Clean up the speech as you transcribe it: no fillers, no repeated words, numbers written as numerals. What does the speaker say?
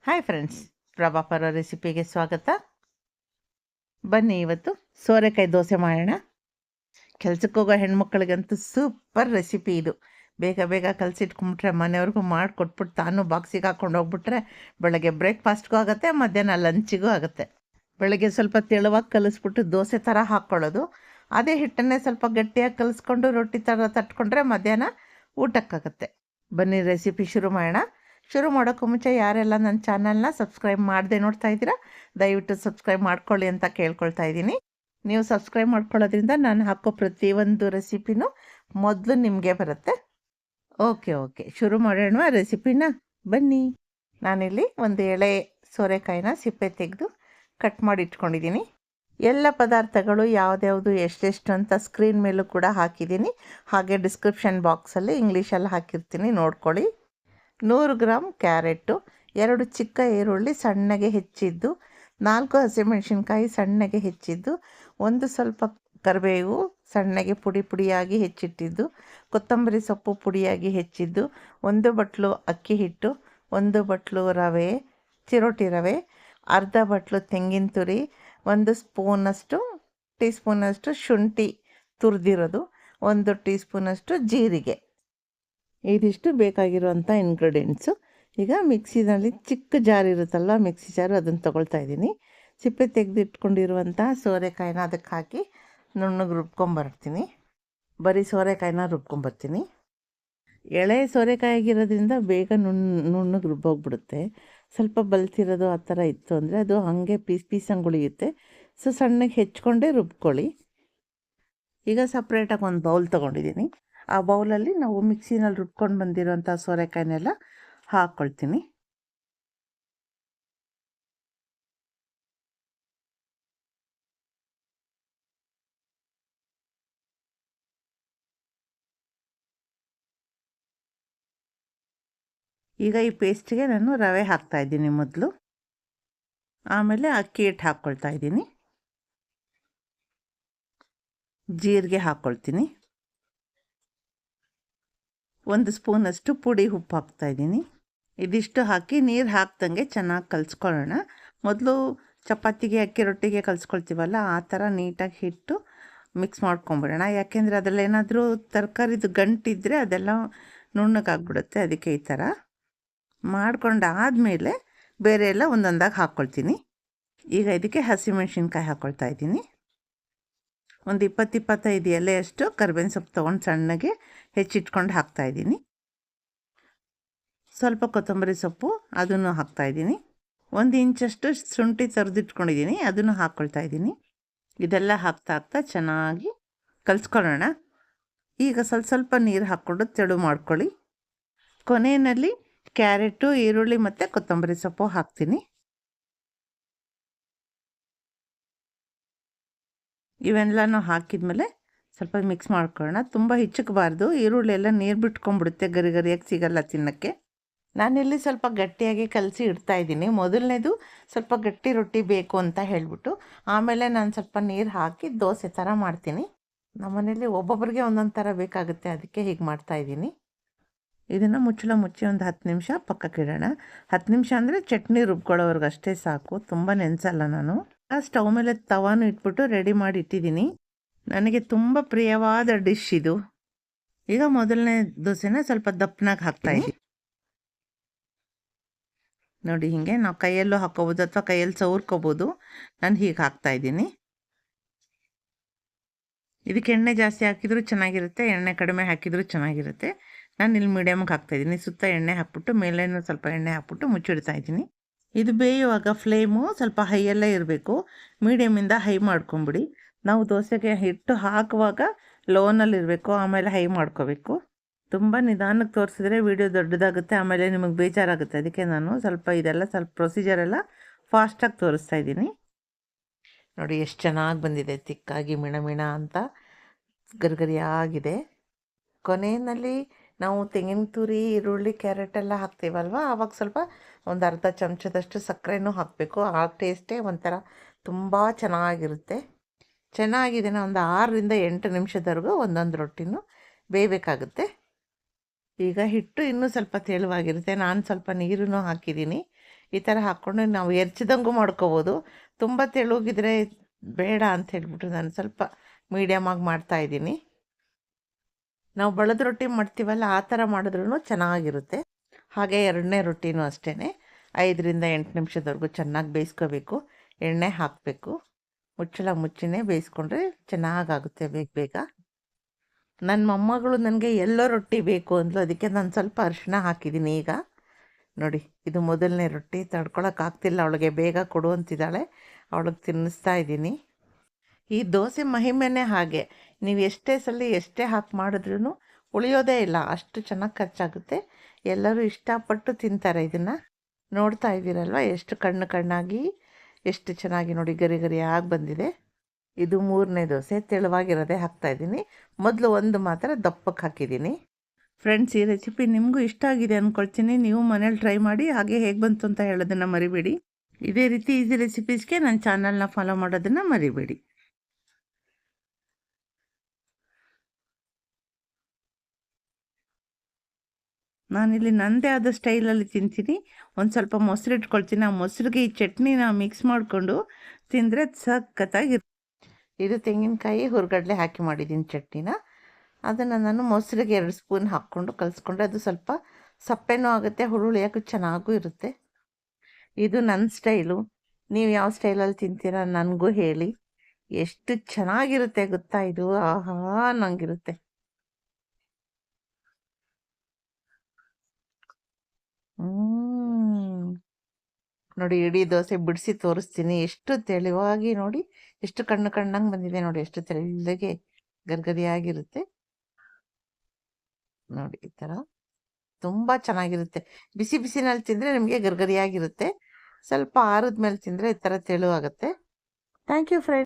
Hi friends, ಪ್ರಭಾಪರ ರೆಸಿಪಿಗೆ ಸ್ವಾಗತ. ಬನ್ನಿ ಇವತ್ತು ಸೋರೆಕಾಯಿ ದೋಸೆ ಮಾಡೋಣ. ಕೆಲ್ಸಕ್ಕೆ ಹೋಗೋ ಹೆಣ್ಮಕ್ಳಿಗಂತೂ ಸೂಪರ್ ರೆಸಿಪಿ ಇದು. ಬೇಗ ಬೇಗ ಕಲಸಿಟ್ಕೊಂಬಿಟ್ರೆ ಮನೆಯವ್ರಿಗೂ ಮಾಡಿಕೊಟ್ಬಿಟ್ಟು ತಾನು ಬಾಕ್ಸಿಗೆ ಹಾಕ್ಕೊಂಡು ಹೋಗ್ಬಿಟ್ರೆ ಬೆಳಗ್ಗೆ ಬ್ರೇಕ್ಫಾಸ್ಟ್ಗೂ ಆಗುತ್ತೆ, ಮಧ್ಯಾಹ್ನ ಲಂಚಿಗೂ ಆಗುತ್ತೆ. ಬೆಳಗ್ಗೆ ಸ್ವಲ್ಪ ತೆಳುವಾಗಿ ಕಲಿಸ್ಬಿಟ್ಟು ದೋಸೆ ಥರ ಹಾಕ್ಕೊಳ್ಳೋದು. ಅದೇ ಹಿಟ್ಟನ್ನೇ ಸ್ವಲ್ಪ ಗಟ್ಟಿಯಾಗಿ ಕಲಿಸ್ಕೊಂಡು ರೊಟ್ಟಿ ಥರ ತಟ್ಕೊಂಡ್ರೆ ಮಧ್ಯಾಹ್ನ ಊಟಕ್ಕಾಗುತ್ತೆ. ಬನ್ನಿ ರೆಸಿಪಿ ಶುರು ಮಾಡೋಣ. ಶುರು ಮಾಡೋಕ್ಕೂ ಮುಂಚೆ ಯಾರೆಲ್ಲ ನನ್ನ ಚಾನಲ್ನ ಸಬ್ಸ್ಕ್ರೈಬ್ ಮಾಡದೆ ನೋಡ್ತಾ ಇದ್ದೀರಾ, ದಯವಿಟ್ಟು ಸಬ್ಸ್ಕ್ರೈಬ್ ಮಾಡ್ಕೊಳ್ಳಿ ಅಂತ ಕೇಳ್ಕೊಳ್ತಾ ಇದ್ದೀನಿ. ನೀವು ಸಬ್ಸ್ಕ್ರೈಬ್ ಮಾಡ್ಕೊಳ್ಳೋದ್ರಿಂದ ನಾನು ಹಾಕೋ ಪ್ರತಿಯೊಂದು ರೆಸಿಪಿನೂ ಮೊದಲು ನಿಮಗೆ ಬರುತ್ತೆ. ಓಕೆ ಶುರು ಮಾಡೋಣ ರೆಸಿಪಿನ. ಬನ್ನಿ. ನಾನಿಲ್ಲಿ ಒಂದು ಎಳೆ ಸೋರೆಕಾಯಿನ ಸಿಪ್ಪೆ ತೆಗೆದು ಕಟ್ ಮಾಡಿ ಇಟ್ಕೊಂಡಿದ್ದೀನಿ. ಎಲ್ಲ ಪದಾರ್ಥಗಳು ಯಾವ್ದ್ಯಾವುದು ಎಷ್ಟೆಷ್ಟು ಅಂತ ಸ್ಕ್ರೀನ್ ಮೇಲೂ ಕೂಡ ಹಾಕಿದ್ದೀನಿ, ಹಾಗೆ ಡಿಸ್ಕ್ರಿಪ್ಷನ್ ಬಾಕ್ಸಲ್ಲಿ ಇಂಗ್ಲೀಷಲ್ಲಿ ಹಾಕಿರ್ತೀನಿ, ನೋಡ್ಕೊಳ್ಳಿ. 100 ಗ್ರಾಮ್ ಕ್ಯಾರೆಟು, 2 ಚಿಕ್ಕ ಈರುಳ್ಳಿ ಸಣ್ಣಗೆ ಹೆಚ್ಚಿದ್ದು, 4 ಹಸಿಮೆಣಸಿನ್ಕಾಯಿ ಸಣ್ಣಗೆ ಹೆಚ್ಚಿದ್ದು, ಒಂದು ಸ್ವಲ್ಪ ಕರಿಬೇವು ಸಣ್ಣಗೆ ಪುಡಿಯಾಗಿ ಹೆಚ್ಚಿಟ್ಟಿದ್ದು, ಕೊತ್ತಂಬರಿ ಸೊಪ್ಪು ಪುಡಿಯಾಗಿ ಹೆಚ್ಚಿದ್ದು, 1 ಬಟ್ಲು ಅಕ್ಕಿ ಹಿಟ್ಟು, 1 ಬಟ್ಲು ರವೆ, ಚಿರೋಟಿ ರವೆ, ಅರ್ಧ ಬಟ್ಲು ತೆಂಗಿನ ತುರಿ, 1 ಟೀ ಸ್ಪೂನಷ್ಟು ಶುಂಠಿ ತುರಿದಿರೋದು, 1 ಟೀ ಸ್ಪೂನಷ್ಟು ಜೀರಿಗೆ. ಇದಿಷ್ಟು ಬೇಕಾಗಿರುವಂಥ ಇಂಗ್ರೀಡಿಯೆಂಟ್ಸು. ಈಗ ಮಿಕ್ಸಿನಲ್ಲಿ ಚಿಕ್ಕ ಜಾರ್ ಇರುತ್ತಲ್ವ, ಮಿಕ್ಸಿ ಜಾರು, ಅದನ್ನು ತೊಗೊಳ್ತಾ ಇದ್ದೀನಿ. ಸಿಪ್ಪೆ ತೆಗೆದಿಟ್ಕೊಂಡಿರುವಂಥ ಸೋರೆಕಾಯಿನ ಅದಕ್ಕೆ ಹಾಕಿ ನುಣ್ಣಗೆ ರುಬ್ಕೊಂಬರ್ತೀನಿ. ಬರೀ ಸೋರೆಕಾಯಿನ ರುಬ್ಕೊಂಬರ್ತೀನಿ. ಎಳೆ ಸೋರೆಕಾಯಿಗಿರೋದ್ರಿಂದ ಬೇಗ ನುಣ್ಣಗೆ ರುಬ್ಬೋಗ್ಬಿಡುತ್ತೆ. ಸ್ವಲ್ಪ ಬಲ್ತಿರೋದು ಆ ಥರ ಇತ್ತು ಅಂದರೆ ಅದು ಹಾಗೆ ಪೀಸ್ ಹಂಗೆ ಉಳಿಯುತ್ತೆ. ಸೊ ಸಣ್ಣಗೆ ಹೆಚ್ಕೊಂಡೇ ರುಬ್ಕೊಳ್ಳಿ. ಈಗ ಸಪ್ರೇಟಾಗಿ ಒಂದು ಬೌಲ್ ತೊಗೊಂಡಿದ್ದೀನಿ. ಆ ಬೌಲಲ್ಲಿ ನಾವು ಮಿಕ್ಸಿನಲ್ಲಿ ರುಬ್ಕೊಂಡು ಬಂದಿರೋಂಥ ಸೋರೆಕಾಯಿನೆಲ್ಲ ಹಾಕ್ಕೊಳ್ತೀನಿ. ಈಗ ಈ ಪೇಸ್ಟಿಗೆ ನಾನು ರವೆ ಹಾಕ್ತಾಯಿದ್ದೀನಿ ಮೊದಲು, ಆಮೇಲೆ ಅಕ್ಕಿ ಹಿಟ್ಟು ಹಾಕ್ಕೊಳ್ತಾ ಇದ್ದೀನಿ, ಜೀರಿಗೆ ಹಾಕ್ಕೊಳ್ತೀನಿ, 1 ಸ್ಪೂನಷ್ಟು ಪುಡಿ ಉಪ್ಪು ಹಾಕ್ತಾಯಿದ್ದೀನಿ. ಇದಿಷ್ಟು ಹಾಕಿ ನೀರು ಹಾಕ್ದಂಗೆ ಚೆನ್ನಾಗಿ ಕಲಿಸ್ಕೊಳ್ಳೋಣ. ಮೊದಲು ಚಪಾತಿಗೆ ಅಕ್ಕಿ ರೊಟ್ಟಿಗೆ ಕಲಿಸ್ಕೊಳ್ತೀವಲ್ಲ ಆ ಥರ ನೀಟಾಗಿ ಹಿಟ್ಟು ಮಿಕ್ಸ್ ಮಾಡ್ಕೊಂಬಿಡೋಣ. ಯಾಕೆಂದರೆ ಅದರಲ್ಲಿ ಏನಾದರೂ ತರಕಾರಿದು ಗಂಟಿದ್ದರೆ ಅದೆಲ್ಲ ನುಣ್ಣಗಾಗ್ಬಿಡುತ್ತೆ. ಅದಕ್ಕೆ ಈ ಥರ ಮಾಡ್ಕೊಂಡಾದಮೇಲೆ ಬೇರೆ ಎಲ್ಲ ಒಂದೊಂದಾಗಿ ಹಾಕ್ಕೊಳ್ತೀನಿ. ಈಗ ಇದಕ್ಕೆ ಹಸಿಮೆಣ್ಸಿನ್ಕಾಯಿ ಹಾಕ್ಕೊಳ್ತಾ ಇದ್ದೀನಿ. ಒಂದು 20-25 ಎಲೆಯಷ್ಟು ಕರ್ಬೇವಿನ ಸೊಪ್ಪು ತೊಗೊಂಡು ಸಣ್ಣಗೆ ಹೆಚ್ಚಿಟ್ಕೊಂಡು ಹಾಕ್ತಾಯಿದ್ದೀನಿ. ಸ್ವಲ್ಪ ಕೊತ್ತಂಬರಿ ಸೊಪ್ಪು ಅದನ್ನು ಹಾಕ್ತಾಯಿದ್ದೀನಿ. 1 ಇಂಚಷ್ಟು ಶುಂಠಿ ತರಿದಿಟ್ಕೊಂಡಿದ್ದೀನಿ, ಅದನ್ನು ಹಾಕ್ಕೊಳ್ತಾ ಇದ್ದೀನಿ. ಇದೆಲ್ಲ ಹಾಕ್ತಾ ಚೆನ್ನಾಗಿ ಕಲಿಸ್ಕೊಳ್ಳೋಣ. ಈಗ ಸ್ವಲ್ಪ ನೀರು ಹಾಕ್ಕೊಂಡು ತೆಳು ಮಾಡ್ಕೊಳ್ಳಿ. ಕೊನೆಯಲ್ಲಿ ಕ್ಯಾರೆಟು, ಈರುಳ್ಳಿ ಮತ್ತು ಕೊತ್ತಂಬರಿ ಸೊಪ್ಪು ಹಾಕ್ತೀನಿ. ಇವೆಲ್ಲನೂ ಹಾಕಿದ್ಮೇಲೆ ಸ್ವಲ್ಪ ಮಿಕ್ಸ್ ಮಾಡ್ಕೊಳ್ಳೋಣ. ತುಂಬ ಹಿಚ್ಚಕಬಾರ್ದು, ಈರುಳ್ಳಿ ಎಲ್ಲ ನೀರು ಬಿಟ್ಕೊಂಡ್ಬಿಡುತ್ತೆ, ಗರಿಯಾಗಿ ಸಿಗಲ್ಲ ತಿನ್ನೋಕ್ಕೆ. ನಾನಿಲ್ಲಿ ಸ್ವಲ್ಪ ಗಟ್ಟಿಯಾಗಿ ಕಲಸಿ ಇಡ್ತಾಯಿದ್ದೀನಿ. ಮೊದಲನೇದು ಸ್ವಲ್ಪ ಗಟ್ಟಿ ರೊಟ್ಟಿ ಬೇಕು ಅಂತ ಹೇಳಿಬಿಟ್ಟು, ಆಮೇಲೆ ನಾನು ಸ್ವಲ್ಪ ನೀರು ಹಾಕಿ ದೋಸೆ ಥರ ಮಾಡ್ತೀನಿ. ನಮ್ಮನೇಲಿ ಒಬ್ಬೊಬ್ಬರಿಗೆ ಒಂದೊಂದು ಥರ ಬೇಕಾಗುತ್ತೆ, ಅದಕ್ಕೆ ಹೀಗೆ ಮಾಡ್ತಾಯಿದ್ದೀನಿ. ಇದನ್ನು ಮುಚ್ಚಿ ಒಂದು 10 ನಿಮಿಷ ಪಕ್ಕಕ್ಕಿಡೋಣ. 10 ನಿಮಿಷ ಅಂದರೆ ಚಟ್ನಿ ರುಬ್ಕೊಳ್ಳೋವ್ರಿಗೆ ಅಷ್ಟೇ ಸಾಕು, ತುಂಬ ನೆನೆಸಲ್ಲ ನಾನು. ಸ್ಟವ್ ಮೇಲೆ ತವಾನು ಇಟ್ಬಿಟ್ಟು ರೆಡಿ ಮಾಡಿ ಇಟ್ಟಿದ್ದೀನಿ. ನನಗೆ ತುಂಬ ಪ್ರಿಯವಾದ ಡಿಶ್ ಇದು. ಈಗ ಮೊದಲನೇ ದೋಸೆನ ಸ್ವಲ್ಪ ದಪ್ಪನಾಗಿ ಹಾಕ್ತಾಯಿದ್ದೀನಿ. ನೋಡಿ, ಹೀಗೆ ನಾವು ಕೈಯಲ್ಲೂ ಹಾಕ್ಕೋಬೋದು ಅಥವಾ ಕೈಯಲ್ಲಿ ಸವರ್ಕೋಬೋದು. ನಾನು ಹೀಗೆ ಹಾಕ್ತಾಯಿದ್ದೀನಿ. ಇದಕ್ಕೆ ಎಣ್ಣೆ ಜಾಸ್ತಿ ಹಾಕಿದರೂ ಚೆನ್ನಾಗಿರುತ್ತೆ, ಎಣ್ಣೆ ಕಡಿಮೆ ಹಾಕಿದರೂ ಚೆನ್ನಾಗಿರುತ್ತೆ. ನಾನು ಇಲ್ಲಿ ಮೀಡಿಯಮ್ಗೆ ಹಾಕ್ತಾಯಿದ್ದೀನಿ. ಸುತ್ತ ಎಣ್ಣೆ ಹಾಕ್ಬಿಟ್ಟು ಮೇಲೇನೂ ಸ್ವಲ್ಪ ಎಣ್ಣೆ ಹಾಕ್ಬಿಟ್ಟು ಮುಚ್ಚಿಡ್ತಾ ಇದ್ದೀನಿ. ಇದು ಬೇಯುವಾಗ ಫ್ಲೇಮು ಸ್ವಲ್ಪ ಹೈಯಲ್ಲೇ ಇರಬೇಕು. ಮೀಡಿಯಮಿಂದ ಹೈ ಮಾಡ್ಕೊಂಬಿಡಿ. ನಾವು ದೋಸೆಗೆ ಹಿಟ್ಟು ಹಾಕುವಾಗ ಲೋನಲ್ಲಿರಬೇಕು, ಆಮೇಲೆ ಹೈ ಮಾಡ್ಕೋಬೇಕು. ತುಂಬ ನಿಧಾನಕ್ಕೆ ತೋರಿಸಿದ್ರೆ ವಿಡಿಯೋ ದೊಡ್ಡದಾಗುತ್ತೆ, ಆಮೇಲೆ ನಿಮಗೆ ಬೇಜಾರಾಗುತ್ತೆ. ಅದಕ್ಕೆ ನಾನು ಸ್ವಲ್ಪ ಪ್ರೊಸೀಜರೆಲ್ಲ ಫಾಸ್ಟಾಗಿ ತೋರಿಸ್ತಾ ಇದ್ದೀನಿ. ನೋಡಿ ಎಷ್ಟು ಚೆನ್ನಾಗಿ ಬಂದಿದೆ, ತಿಕ್ಕಾಗಿ ಮಿಣ ಅಂತ ಗರಿಯಾಗಿದೆ. ಕೊನೆಯಲ್ಲಿ ನಾವು ತೆಂಗಿನ ತುರಿ, ಈರುಳ್ಳಿ, ಕ್ಯಾರೆಟ್ ಎಲ್ಲ ಹಾಕ್ತೀವಲ್ವ, ಆವಾಗ ಸ್ವಲ್ಪ ಒಂದು ಅರ್ಧ ಚಮಚದಷ್ಟು ಸಕ್ಕರೆನೂ ಹಾಕಬೇಕು. ಆ ಟೇಸ್ಟೇ ಒಂಥರ ತುಂಬ ಚೆನ್ನಾಗಿರುತ್ತೆ. ಚೆನ್ನಾಗಿದೆ. ಒಂದು 6ರಿಂದ 8 ನಿಮಿಷದವರೆಗೂ ಒಂದೊಂದು ರೊಟ್ಟಿನೂ ಬೇಯಬೇಕಾಗುತ್ತೆ. ಈಗ ಹಿಟ್ಟು ಇನ್ನೂ ಸ್ವಲ್ಪ ತೆಳುವಾಗಿರುತ್ತೆ. ನಾನು ಸ್ವಲ್ಪ ನೀರನ್ನು ಹಾಕಿದ್ದೀನಿ. ಈ ಥರ ಹಾಕ್ಕೊಂಡು ನಾವು ಎರ್ಚಿದಂಗೂ ಮಾಡ್ಕೋಬೋದು. ತುಂಬ ತೆಳುಗಿದ್ರೆ ಬೇಡ ಅಂತ ಹೇಳ್ಬಿಟ್ಟು ನಾನು ಸ್ವಲ್ಪ ಮೀಡಿಯಮಾಗಿ ಮಾಡ್ತಾಯಿದ್ದೀನಿ. ನಾವು ಬಳದ ರೊಟ್ಟಿ ಮಾಡ್ತೀವಲ್ಲ ಆ ಥರ ಮಾಡಿದ್ರೂ ಚೆನ್ನಾಗಿರುತ್ತೆ. ಹಾಗೆ ಎರಡನೇ ರೊಟ್ಟಿನೂ ಅಷ್ಟೇ 5ರಿಂದ 8 ನಿಮಿಷದವರೆಗೂ ಚೆನ್ನಾಗಿ ಬೇಯಿಸ್ಕೋಬೇಕು. ಎಣ್ಣೆ ಹಾಕಬೇಕು. ಮುಚ್ಚಳ ಮುಚ್ಚಿನೇ ಬೇಯಿಸ್ಕೊಂಡ್ರೆ ಚೆನ್ನಾಗಾಗುತ್ತೆ ಬೇಗ ಬೇಗ. ನನ್ನ ಮೊಮ್ಮಗಳು ನನಗೆ ಎಲ್ಲೋ ರೊಟ್ಟಿ ಬೇಕು ಅಂದ್ಲು, ಅದಕ್ಕೆ ನಾನು ಸ್ವಲ್ಪ ಅರಿಶಿನ ಹಾಕಿದ್ದೀನಿ. ಈಗ ನೋಡಿ, ಇದು ಮೊದಲನೇ ರೊಟ್ಟಿ. ತಡ್ಕೊಳಕ್ಕಾಗ್ತಿಲ್ಲ ಅವಳಿಗೆ, ಬೇಗ ಕೊಡು ಅಂತಿದ್ದಾಳೆ. ಅವಳಿಗೆ ತಿನ್ನಿಸ್ತಾ ಇದ್ದೀನಿ. ಈ ದೋಸೆ ಮಹಿಮೆನೇ ಹಾಗೆ, ನೀವು ಎಷ್ಟೇ ಸಲ ಎಷ್ಟೇ ಹಾಕಿ ಮಾಡಿದ್ರೂ ಉಳಿಯೋದೇ ಇಲ್ಲ, ಅಷ್ಟು ಚೆನ್ನಾಗಿ ಖರ್ಚಾಗುತ್ತೆ. ಎಲ್ಲರೂ ಇಷ್ಟಪಟ್ಟು ತಿಂತಾರೆ ಇದನ್ನು. ನೋಡ್ತಾ ಇದ್ದೀರಲ್ವ ಎಷ್ಟು ಕಣ್ಣಾಗಿ ಎಷ್ಟು ಚೆನ್ನಾಗಿ ನೋಡಿ ಗರಿ ಗರಿಯಾಗಿ ಬಂದಿದೆ. ಇದು 3ನೇ ದೋಸೆ, ತೆಳುವಾಗಿರೋದೇ ಹಾಕ್ತಾಯಿದ್ದೀನಿ. ಮೊದಲು ಒಂದು ಮಾತ್ರ ದಪ್ಪಕ್ಕೆ ಹಾಕಿದ್ದೀನಿ. ಫ್ರೆಂಡ್ಸ್, ಈ ರೆಸಿಪಿ ನಿಮಗೂ ಇಷ್ಟ ಆಗಿದೆ ಅಂದ್ಕೊಳ್ತೀನಿ. ನೀವು ಮನೇಲಿ ಟ್ರೈ ಮಾಡಿ, ಹಾಗೆ ಹೇಗೆ ಬಂತು ಅಂತ ಹೇಳೋದನ್ನು ಮರಿಬೇಡಿ. ಇದೇ ರೀತಿ ಈಸಿ ರೆಸಿಪೀಸ್ಗೆ ನನ್ನ ಚಾನಲ್ನ ಫಾಲೋ ಮಾಡೋದನ್ನು ಮರಿಬೇಡಿ. ನಾನಿಲ್ಲಿ ನನ್ನದೇ ಆದ ಸ್ಟೈಲಲ್ಲಿ ತಿಂತೀನಿ. ಒಂದು ಸ್ವಲ್ಪ ಮೊಸರು ಇಟ್ಕೊಳ್ತೀನಿ. ಆ ಮೊಸರಿಗೆ ಈ ಚಟ್ನಿನ ಮಿಕ್ಸ್ ಮಾಡಿಕೊಂಡು ತಿಂದರೆ ಸಖತ್ತಾಗಿರುತ್ತೆ. ಇದು ತೆಂಗಿನಕಾಯಿ ಹುರ್ಗಡ್ಲೆ ಹಾಕಿ ಮಾಡಿದ್ದೀನಿ ಚಟ್ನಿನ. ಅದನ್ನು ನಾನು ಮೊಸರಿಗೆ 2 ಸ್ಪೂನ್ ಹಾಕ್ಕೊಂಡು ಕಲಿಸ್ಕೊಂಡ್ರೆ ಅದು ಸ್ವಲ್ಪ ಸಪ್ಪೆನೂ ಆಗುತ್ತೆ, ಹುರುಳಿಯೋಕ್ಕೂ ಚೆನ್ನಾಗೂ ಇರುತ್ತೆ. ಇದು ನನ್ನ ಸ್ಟೈಲು. ನೀವು ಯಾವ ಸ್ಟೈಲಲ್ಲಿ ತಿಂತೀರಾ ನನಗೂ ಹೇಳಿ. ಎಷ್ಟು ಚೆನ್ನಾಗಿರುತ್ತೆ ಗೊತ್ತಾ ಇದು, ಆಹಾ ನಂಗಿರುತ್ತೆ. ನೋಡಿ, ಇಡೀ ದೋಸೆ ಬಿಡಿಸಿ ತೋರಿಸ್ತೀನಿ. ಎಷ್ಟು ತೆಳುವಾಗಿ ನೋಡಿ, ಎಷ್ಟು ಕಣ್ಣಂಗೆ ಬಂದಿದೆ ನೋಡಿ, ಎಷ್ಟು ತೆಳ್ಳಗೆ ಗರ್ಗರಿಯಾಗಿರುತ್ತೆ ನೋಡಿ. ಈ ಥರ ತುಂಬ ಚೆನ್ನಾಗಿರುತ್ತೆ. ಬಿಸಿ ಬಿಸಿನಲ್ಲಿ ತಿಂದರೆ ನಿಮಗೆ ಗರ್ಗರಿಯಾಗಿರುತ್ತೆ. ಸ್ವಲ್ಪ ಆರಿದ ಮೇಲೆ ತಿಂದರೆ ಈ ಥರ ತೆಳು ಆಗುತ್ತೆ. Thank you friends.